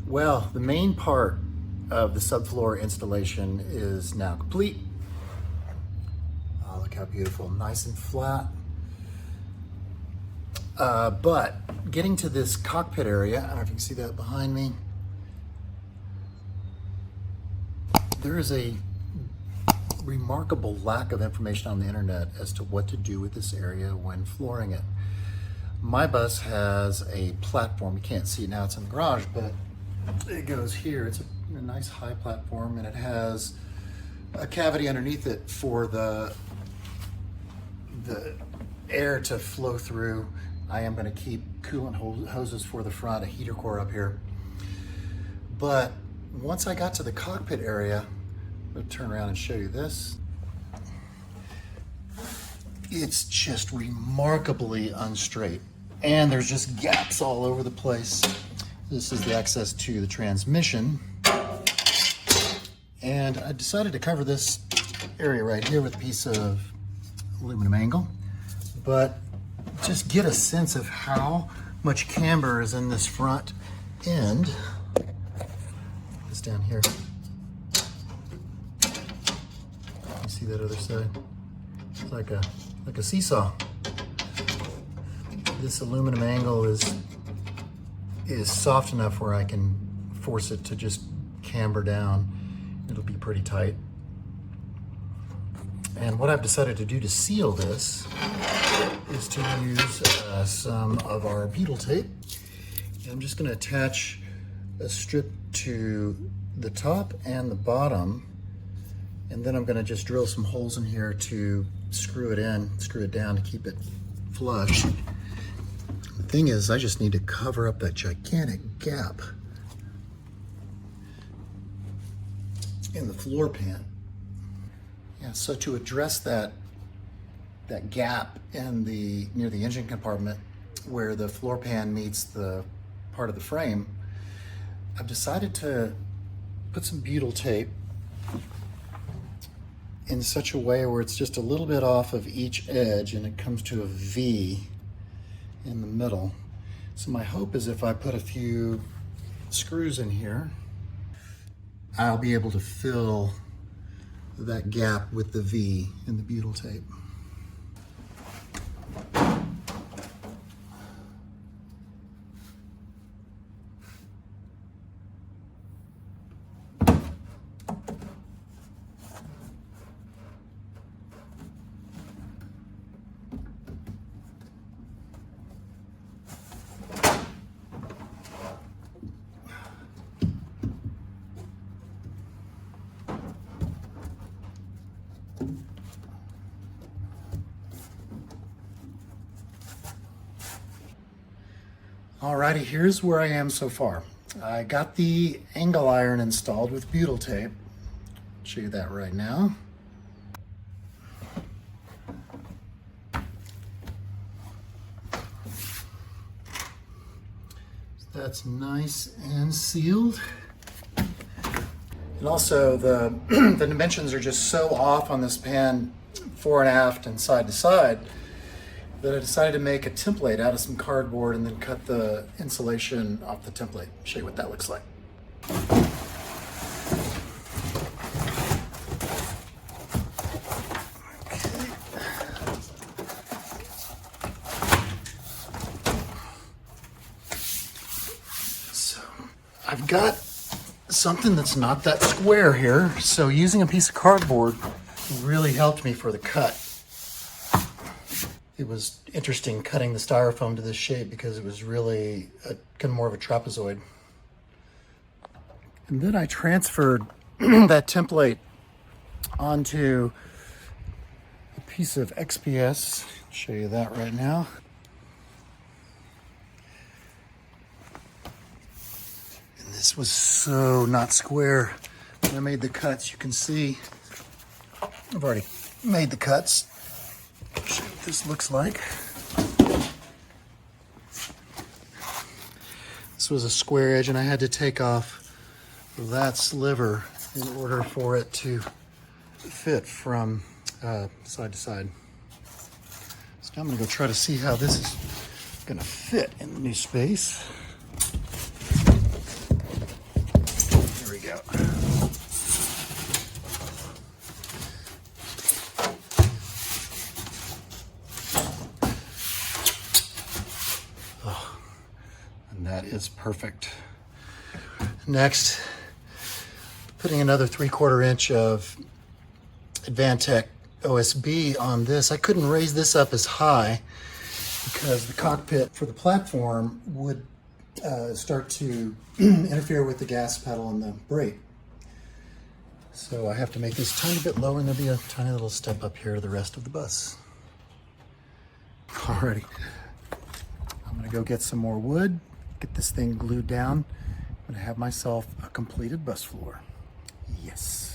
Well, the main part of the subfloor installation is now complete. Oh, look how beautiful, nice and flat. But getting to this cockpit area, I don't know if you can see that behind me, there is a remarkable lack of information on the internet as to what to do with this area when flooring it. My bus has a platform. You can't see it now, it's in the garage, but it goes here. It's a nice high platform, and it has a cavity underneath it for the air to flow through. I am going to keep coolant hoses for the front, a heater core up here. But once I got to the cockpit area, I'm going to turn around and show you this. It's just remarkably unstraight, and there's just gaps all over the place. This is the access to the transmission, and I decided to cover this area right here with a piece of aluminum angle, but just get a sense of how much camber is in this front end. It's down here. You see that other side? It's like a seesaw. This aluminum angle is soft enough where I can force it to just camber down. It'll be pretty tight. And what I've decided to do to seal this is to use some of our butyl tape. And I'm just going to attach a strip to the top and the bottom, and then I'm going to just drill some holes in here to screw it down to keep it flush. The thing is, I just need to cover up that gigantic gap in the floor pan. Yeah, so to address that gap in near the engine compartment where the floor pan meets the part of the frame, I've decided to put some butyl tape in such a way where it's just a little bit off of each edge and it comes to a V in the middle. So my hope is if I put a few screws in here, I'll be able to fill that gap with the V in the butyl tape. Alrighty, here's where I am so far. I got the angle iron installed with butyl tape. I'll show you that right now. So that's nice and sealed. And also the dimensions are just so off on this pan, fore and aft and side to side, that I decided to make a template out of some cardboard and then cut the insulation off the template. Show you what that looks like. So I've got something that's not that square here, so using a piece of cardboard really helped me for the cut. It was interesting cutting the styrofoam to this shape because it was really kind of more of a trapezoid. And then I transferred that template onto a piece of XPS. I'll show you that right now. And this was so not square. When I made the cuts, you can see I've already made the cuts. Show you what this looks like. This was a square edge and I had to take off that sliver in order for it to fit from side to side. So now I'm gonna go try to see how this is gonna fit in the new space. is perfect. Next, putting another 3/4 inch of Advantech OSB on this. I couldn't raise this up as high because the cockpit for the platform would start to interfere with the gas pedal and the brake. So I have to make this a tiny bit lower, and there'll be a tiny little step up here to the rest of the bus. Alrighty, I'm gonna go get some more wood, get this thing glued down. I'm gonna have myself a completed bus floor. Yes.